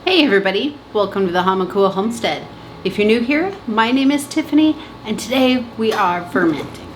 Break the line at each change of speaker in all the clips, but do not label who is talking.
Hey everybody, welcome to the Hamakua Homestead. If you're new here, my name is Tiffany and today we are fermenting.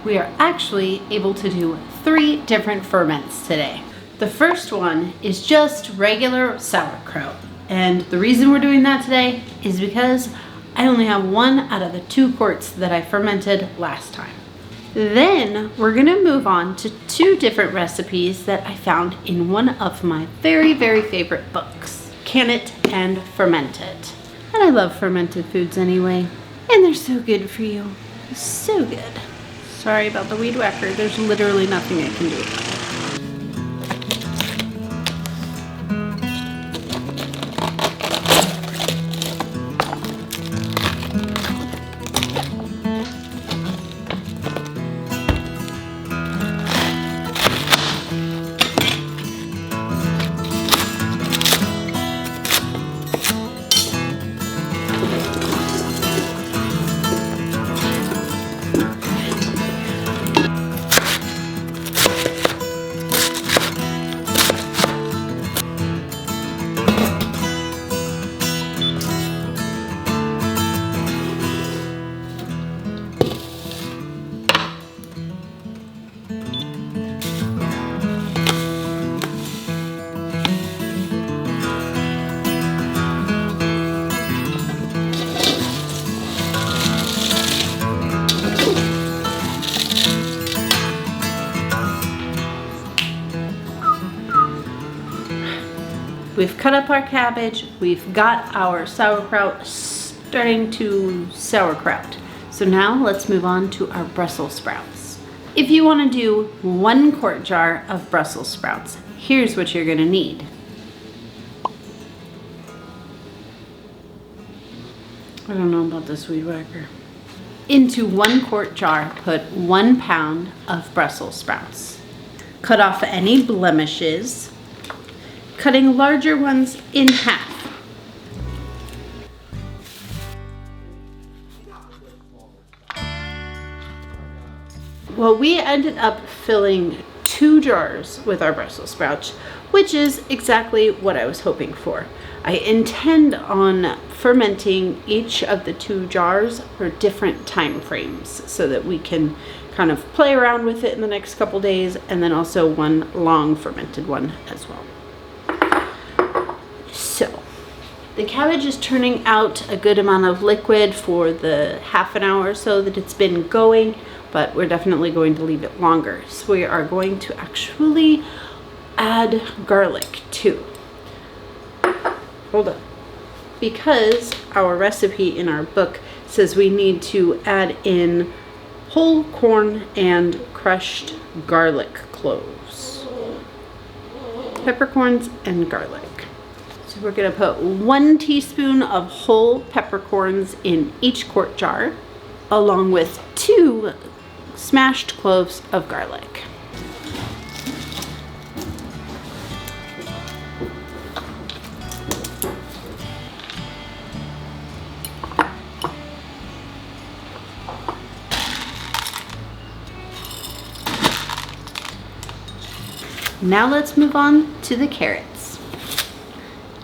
We are actually able to do 3 different ferments today. The first one is just regular sauerkraut, and the reason we're doing that today is because I only have 1 out of the 2 quarts that I fermented last time. Then we're gonna move on to 2 different recipes that I found in one of my very favorite books. Can It and Fermented. And I love fermented foods anyway. And they're so good for you. So good. Sorry about the weed whacker. There's literally nothing I can do about it. We've cut up our cabbage, we've got our sauerkraut starting to sauerkraut. So now let's move on to our Brussels sprouts. If you want to do 1 quart jar of Brussels sprouts, here's what you're gonna need. I don't know about this weed whacker. Into 1 quart jar, put 1 pound of Brussels sprouts. Cut off any blemishes, cutting larger ones in half. Well, we ended up filling 2 jars with our Brussels sprouts, which is exactly what I was hoping for. I intend on fermenting each of the 2 jars for different time frames so that we can kind of play around with it in the next couple days, and then also 1 long fermented one as well. So, the cabbage is turning out a good amount of liquid for the half an hour or so that it's been going, but we're definitely going to leave it longer. So we are going to actually add garlic too. Hold on. Because our recipe in our book says we need to add in whole corn and crushed garlic cloves. Peppercorns and garlic. So we're gonna put 1 teaspoon of whole peppercorns in each quart jar, along with 2 smashed cloves of garlic. Now let's move on to the carrots.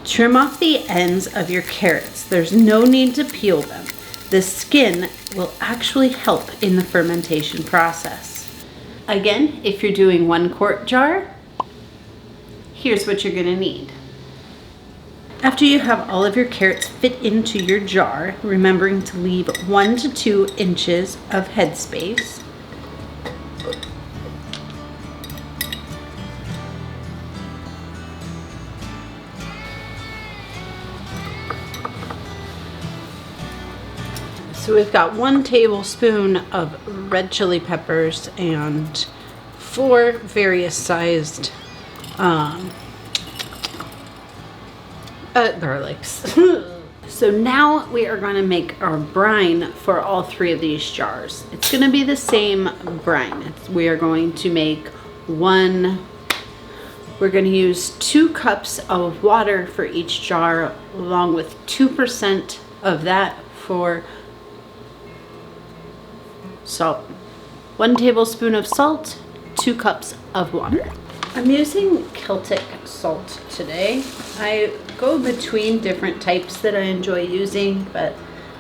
Trim off the ends of your carrots. There's no need to peel them. The skin will actually help in the fermentation process. Again, if you're doing 1 quart jar, here's what you're gonna need. After you have all of your carrots fit into your jar, remembering to leave 1 to 2 inches of headspace. So we've got 1 tablespoon of red chili peppers and 4 various sized garlics. So now we are going to make our brine for all 3 of these jars. It's going to be the same brine. We are going to make we're going to use 2 cups of water for each jar, along with 2% of that for salt. 1 tablespoon of salt, 2 cups of water. I'm using Celtic salt today. I go between different types that I enjoy using, but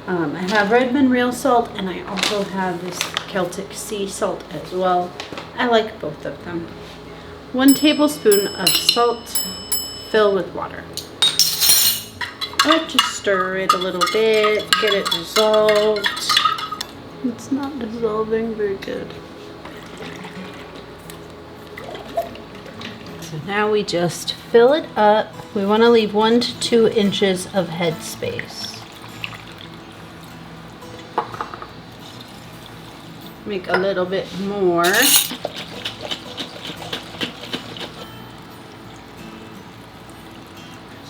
I have Redmond real salt and I also have this Celtic sea salt as well. I like both of them. 1 tablespoon of salt, fill with water. I'll just stir it a little bit, get it dissolved. It's not dissolving very good. So now we just fill it up. We want to leave 1 to 2 inches of head space. Make a little bit more.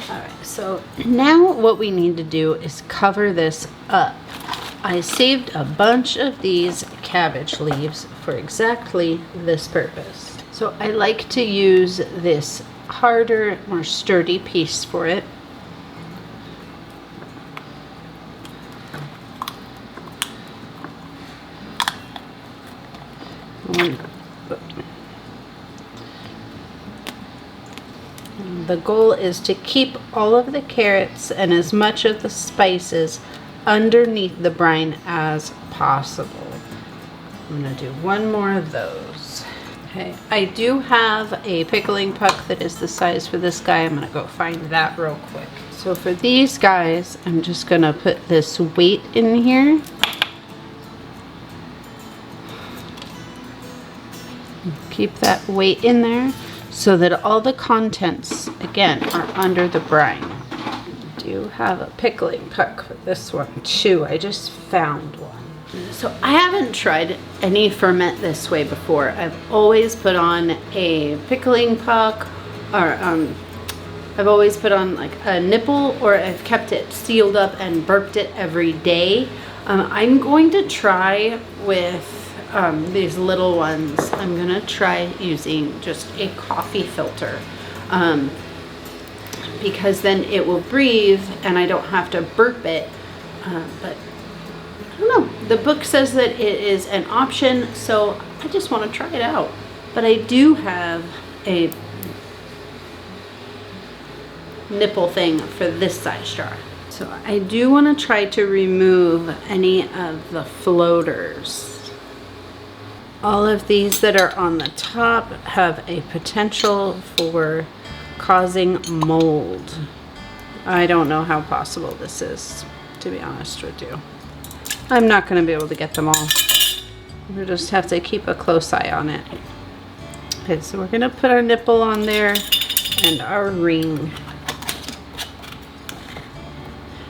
Alright, so now what we need to do is cover this up. I saved a bunch of these cabbage leaves for exactly this purpose. So I like to use this harder, more sturdy piece for it. The goal is to keep all of the carrots and as much of the spices underneath the brine as possible. I'm going to do 1 more of those. Okay, I do have a pickling puck that is the size for this guy. I'm going to go find that real quick. So for these guys, I'm just going to put this weight in here. Keep that weight in there so that all the contents, again, are under the brine. I do have a pickling puck for this one too. I just found one. So I haven't tried any ferment this way before. I've always put on a pickling puck, or I've always put on like a nipple, or I've kept it sealed up and burped it every day. I'm going to try with these little ones. I'm gonna try using just a coffee filter, because then it will breathe and I don't have to burp it. But I don't know, the book says that it is an option, so I just want to try it out. But I do have a nipple thing for this size jar. So I do want to try to remove any of the floaters. All of these that are on the top have a potential for causing mold. I don't know how possible this is, to be honest with you. I'm not going to be able to get them all. We'll just have to keep a close eye on it. Okay, so we're going to put our nipple on there and our ring.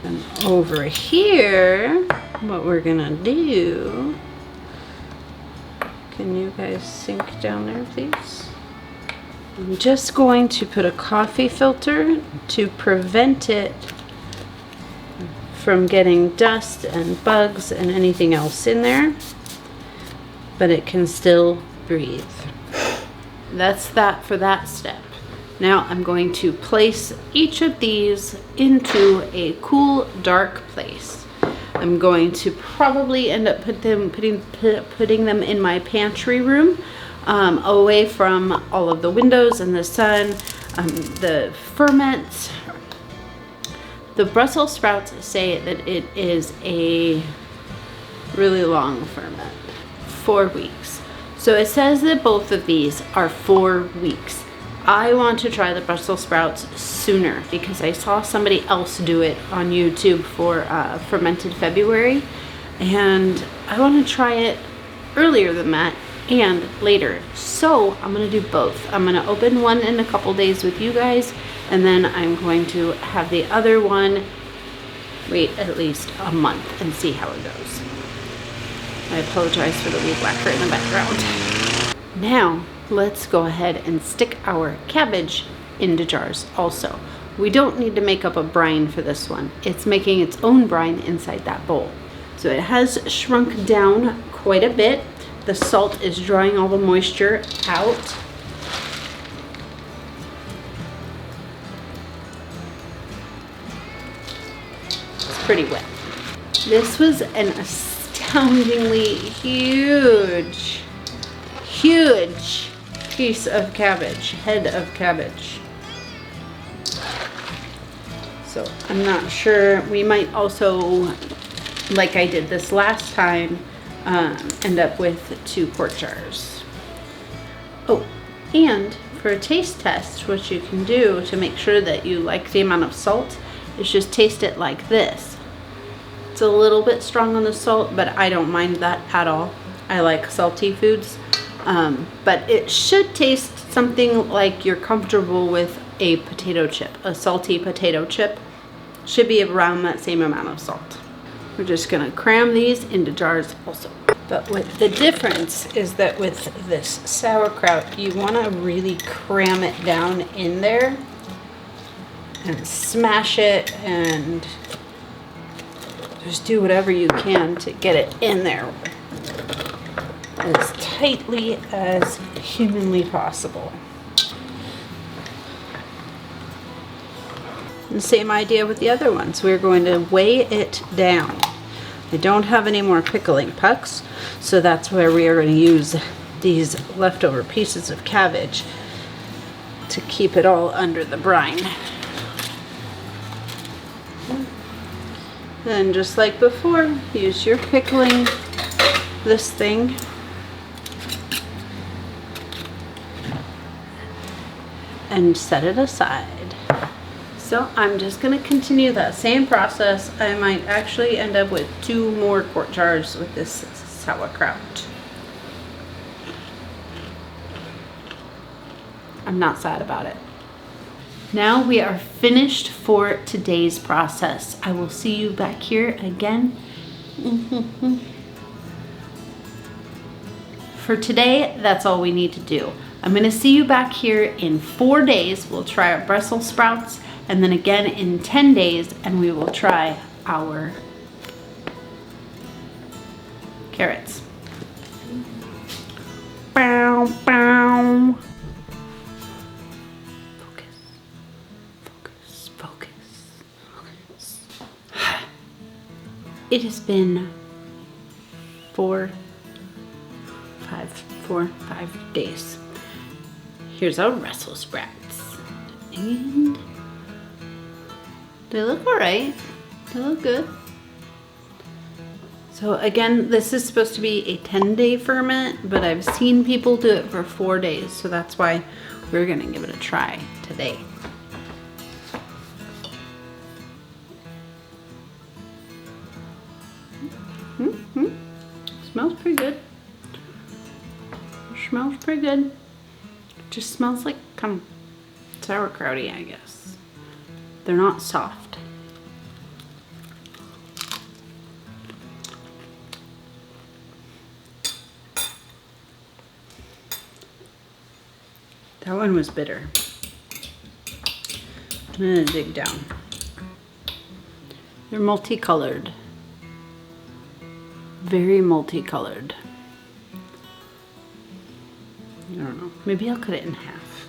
And over here, what we're going to do, can you guys sink down there, please? I'm just going to put a coffee filter to prevent it from getting dust and bugs and anything else in there, but it can still breathe. That's that for that step. Now I'm going to place each of these into a cool, dark place. I'm going to probably end up putting them in my pantry room, away from all of the windows and the sun. The ferment, the Brussels sprouts say that it is a really long ferment, 4 weeks. So it says that both of these are 4 weeks. I want to try the Brussels sprouts sooner because I saw somebody else do it on YouTube for Fermented February, and I want to try it earlier than that and later. So I'm going to do both. I'm going to open one in a couple days with you guys, and then I'm going to have the other one wait at least a month and see how it goes. I apologize for the weed whacker in the background. Now let's go ahead and stick our cabbage into jars also. We don't need to make up a brine for this one. It's making its own brine inside that bowl. So it has shrunk down quite a bit. The salt is drawing all the moisture out. It's pretty wet. This was an astoundingly huge piece of cabbage, head of cabbage. So I'm not sure, we might also, like I did this last time, end up with 2 quart jars. Oh, and for a taste test, what you can do to make sure that you like the amount of salt is just taste it like this. It's a little bit strong on the salt, but I don't mind that at all. I like salty foods, but it should taste something like you're comfortable with a potato chip. A salty potato chip should be around that same amount of salt. We're just gonna cram these into jars also. But what the difference is that with this sauerkraut, you wanna really cram it down in there and smash it and just do whatever you can to get it in there as tightly as humanly possible. And same idea with the other ones. We're going to weigh it down. I don't have any more pickling pucks, so that's where we are going to use these leftover pieces of cabbage to keep it all under the brine. Then just like before, use your pickling, this thing. And set it aside. So I'm just going to continue that same process. I might actually end up with 2 more quart jars with this sauerkraut. I'm not sad about it. Now we are finished for today's process. I will see you back here again. For today, that's all we need to do. I'm going to see you back here in 4 days. We'll try our Brussels sprouts, and then again in 10 days, and we will try our carrots. Bow, bow. Focus, focus, focus, focus. It has been 4, 5 days. Here's our Brussels sprouts. And they look alright. They look good. So again, this is supposed to be a 10-day ferment, but I've seen people do it for 4 days, so that's why we're gonna give it a try today. Smells pretty good. Smells pretty good. Just smells like kind of sauerkrauty, I guess. They're not soft. That one was bitter. I'm gonna dig down. They're multicolored. Very multicolored. I don't know. Maybe I'll cut it in half.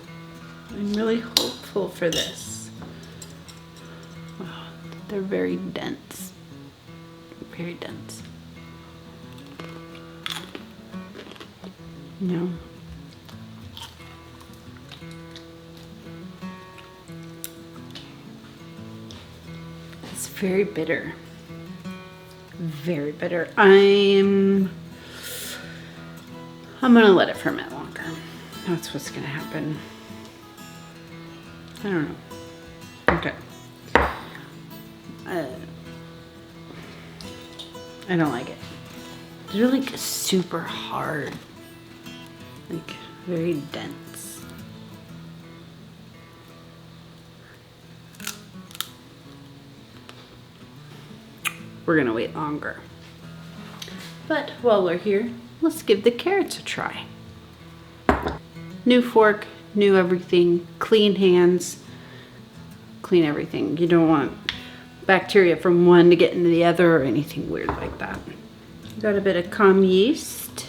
I'm really hopeful for this. Oh, they're very dense. Very dense. No. It's very bitter. Very bitter. I'm gonna let it ferment longer. That's what's gonna happen. I don't know. Okay. I don't like it. They're like super hard. Like very dense. We're gonna wait longer. But while we're here, let's give the carrots a try. New fork, new everything, clean hands, clean everything. You don't want bacteria from one to get into the other or anything weird like that. Got a bit of calm yeast.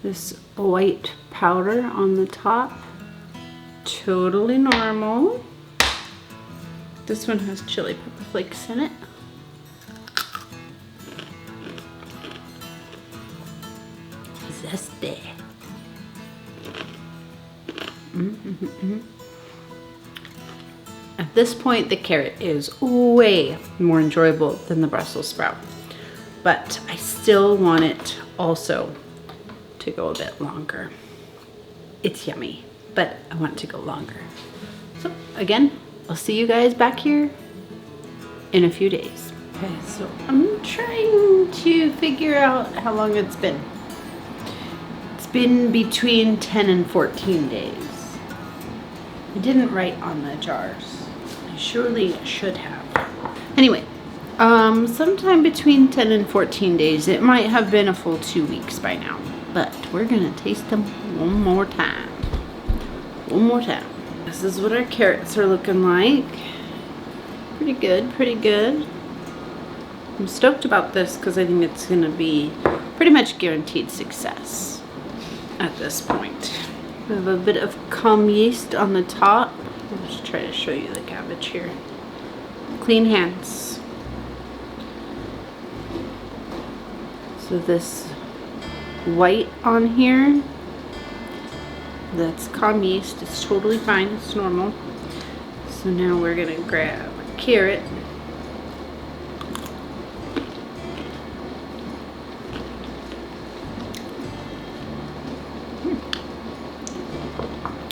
This white powder on the top. Totally normal. This one has chili pepper flakes in it. Zesty. At this point, the carrot is way more enjoyable than the Brussels sprout, but I still want it also to go a bit longer. It's yummy, but I want it to go longer. So again, I'll see you guys back here in a few days. Okay, so I'm trying to figure out how long it's been. It's been between 10 and 14 days. I didn't write on the jars. I surely should have. Anyway, sometime between 10 and 14 days. It might have been a full 2 weeks by now, but we're gonna taste them one more time. One more time. This is what our carrots are looking like. Pretty good, pretty good. I'm stoked about this because I think it's gonna be pretty much guaranteed success at this point. We have a bit of calm yeast on the top. I'll just try to show you the cabbage here. Clean hands. So this white on here, that's calm yeast. It's totally fine. It's normal. So now we're gonna grab a carrot.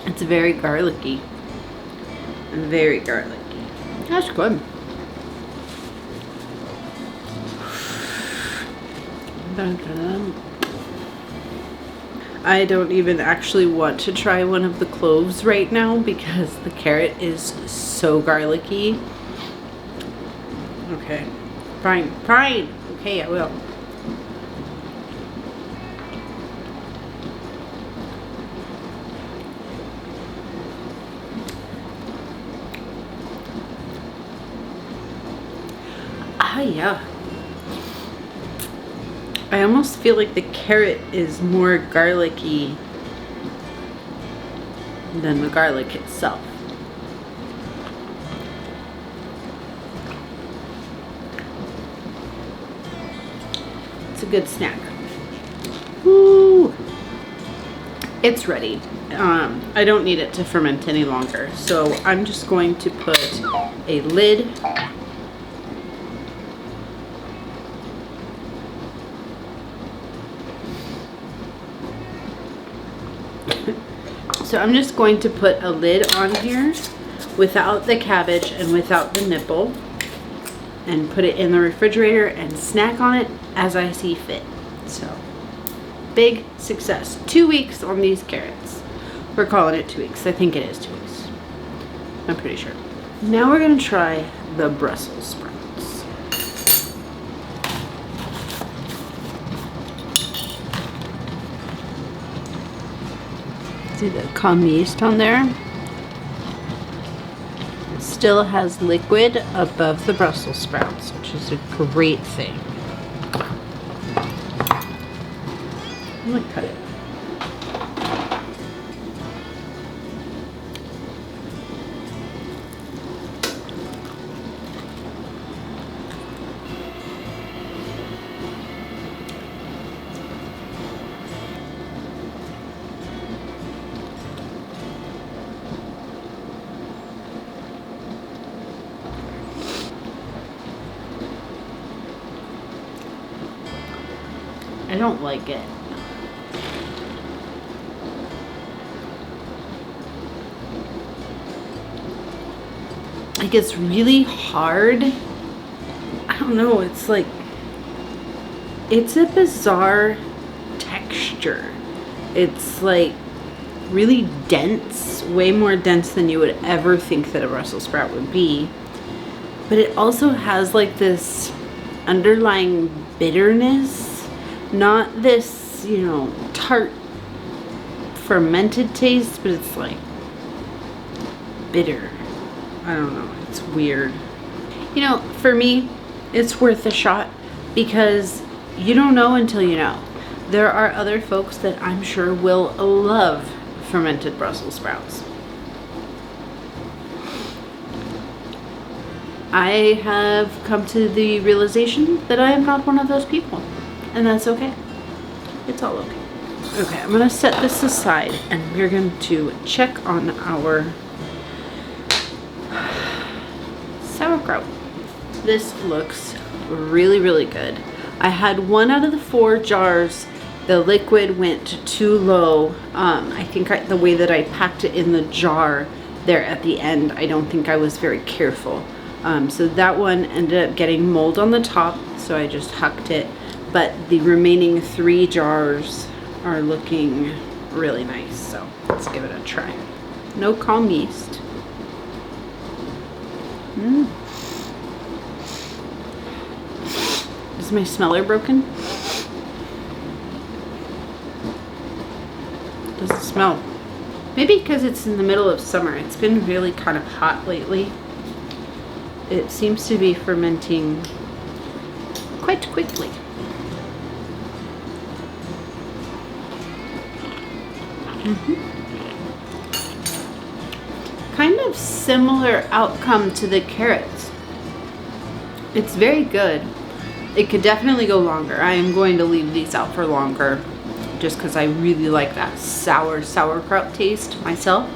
It's very garlicky. Very garlicky. That's good. I don't even actually want to try one of the cloves right now because the carrot is so garlicky. Okay. Fine. Fine. Okay, I will. Ah, yeah. I almost feel like the carrot is more garlicky than the garlic itself. It's a good snack. Woo! It's ready. I don't need it to ferment any longer, so I'm just going to put a lid So I'm just going to put a lid on here without the cabbage and without the nipple and put it in the refrigerator and snack on it as I see fit. So big success. 2 weeks on these carrots. We're calling it 2 weeks. I think it is 2 weeks. I'm pretty sure. Now we're going to try the Brussels sprouts. See the calm yeast on there? It still has liquid above the Brussels sprouts, which is a great thing. I'm gonna cut it. I don't like it. Like, it's really hard. I don't know, it's like, it's a bizarre texture. It's like really dense, way more dense than you would ever think that a Brussels sprout would be. But it also has like this underlying bitterness. Not this, you know, tart fermented taste, but it's like bitter. I don't know, it's weird. You know, for me, it's worth a shot because you don't know until you know. There are other folks that I'm sure will love fermented Brussels sprouts. I have come to the realization that I am not one of those people. And that's okay. It's all okay. Okay, I'm gonna set this aside and we're going to check on our sauerkraut. This looks really, really good. I had 1 out of the 4 jars. The liquid went too low. I think the way that I packed it in the jar there at the end, I don't think I was very careful. So that one ended up getting mold on the top, so I just hucked it. But the remaining 3 jars are looking really nice, so let's give it a try. No calm yeast. Is my smeller broken? Doesn't smell. Maybe because it's in the middle of summer. It's been really kind of hot lately. It seems to be fermenting quite quickly. Kind of similar outcome to the carrots. It's very good. It could definitely go longer. I am going to leave these out for longer just because I really like that sauerkraut taste myself.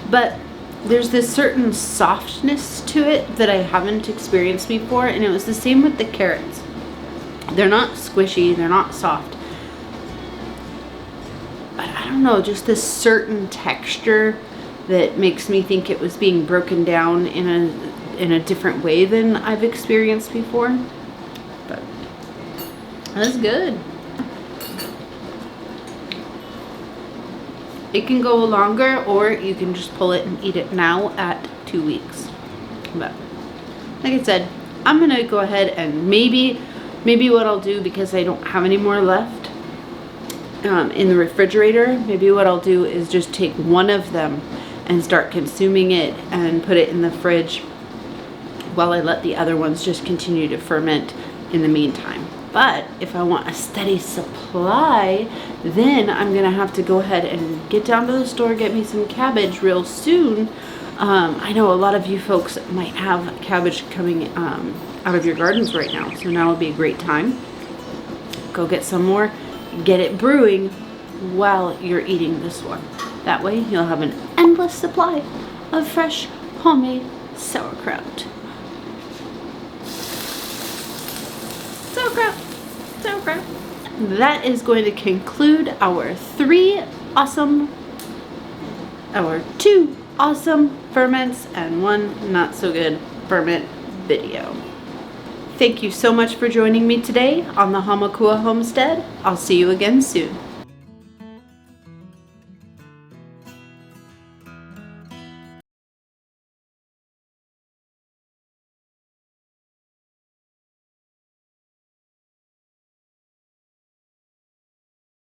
But there's this certain softness to it that I haven't experienced before, and it was the same with the carrots. They're not squishy, they're not soft. But I don't know, just this certain texture that makes me think it was being broken down in a different way than I've experienced before. But that's good. It can go longer, or you can just pull it and eat it now at 2 weeks. But like I said, I'm gonna go ahead and maybe what I'll do, because I don't have any more left in the refrigerator, maybe what I'll do is just take one of them and start consuming it and put it in the fridge while I let the other ones just continue to ferment in the meantime. But if I want a steady supply, then I'm gonna have to go ahead and get down to the store, get me some cabbage real soon. I know a lot of you folks might have cabbage coming out of your gardens right now, so now would be a great time. Go get some more, get it brewing while you're eating this one. That way you'll have an endless supply of fresh homemade sauerkraut. Sauerkraut. That is going to conclude our 2 awesome ferments and 1 not so good ferment video. Thank you so much for joining me today on the Hamakua Homestead. I'll see you again soon.